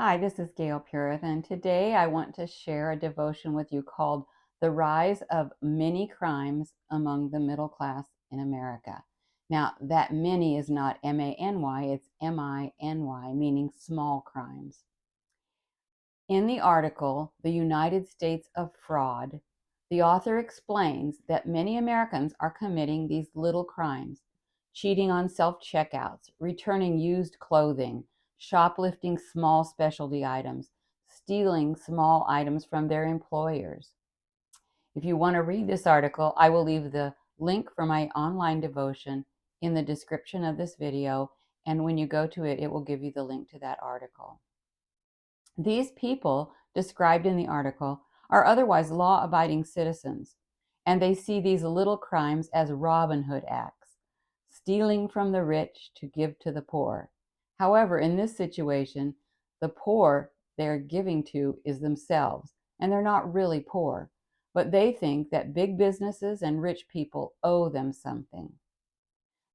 Hi, this is Gail Purith, and today I want to share a devotion with you called The Rise of Many Crimes Among the Middle Class in America. Now, that many is not M-A-N-Y, it's M-I-N-Y, meaning small crimes. In the article, The United States of Fraud, the author explains that many Americans are committing these little crimes, cheating on self-checkouts, returning used clothing, shoplifting small specialty items, stealing small items from their employers. If you want to read this article, I will leave the link for my online devotion in the description of this video, and when you go to it, it will give you the link to that article. These people described in the article are otherwise law-abiding citizens, and they see these little crimes as Robin Hood acts, stealing from the rich to give to the poor. However, in this situation, the poor they're giving to is themselves, and they're not really poor, but they think that big businesses and rich people owe them something.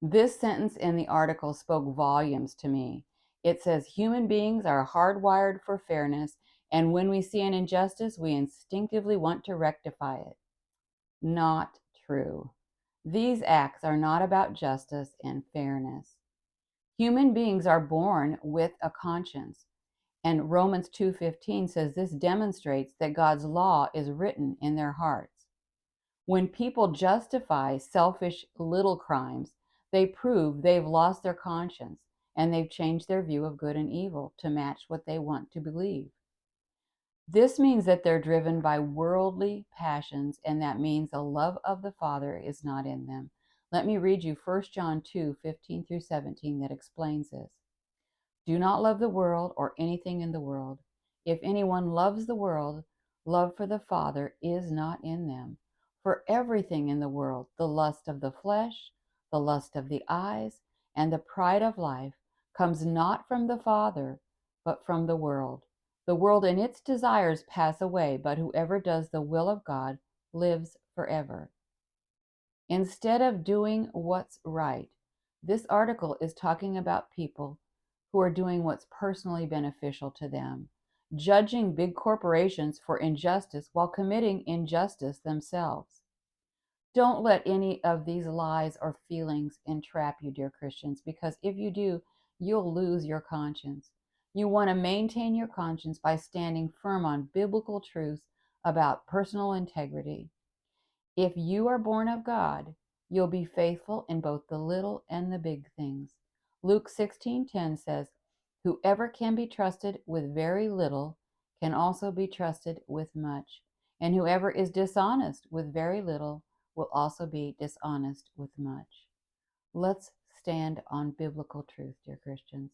This sentence in the article spoke volumes to me. It says human beings are hardwired for fairness, and when we see an injustice, we instinctively want to rectify it. Not true. These acts are not about justice and fairness. Human beings are born with a conscience, and Romans 2:15 says this demonstrates that God's law is written in their hearts. When people justify selfish little crimes, they prove they've lost their conscience and they've changed their view of good and evil to match what they want to believe. This means that they're driven by worldly passions, and that means the love of the Father is not in them. Let me read you 1 John 2:15 through 17 that explains this. Do not love the world or anything in the world. If anyone loves the world, love for the Father is not in them. For everything in the world, the lust of the flesh, the lust of the eyes, and the pride of life, comes not from the Father, but from the world. The world and its desires pass away, but whoever does the will of God lives forever. Instead of doing what's right, this article is talking about people who are doing what's personally beneficial to them, judging big corporations for injustice while committing injustice themselves. Don't let any of these lies or feelings entrap you, dear Christians, because if you do, you'll lose your conscience. You want to maintain your conscience by standing firm on biblical truths about personal integrity. If you are born of God, you'll be faithful in both the little and the big things. Luke 16:10 says, whoever can be trusted with very little can also be trusted with much, and whoever is dishonest with very little will also be dishonest with much. Let's stand on biblical truth, dear Christians.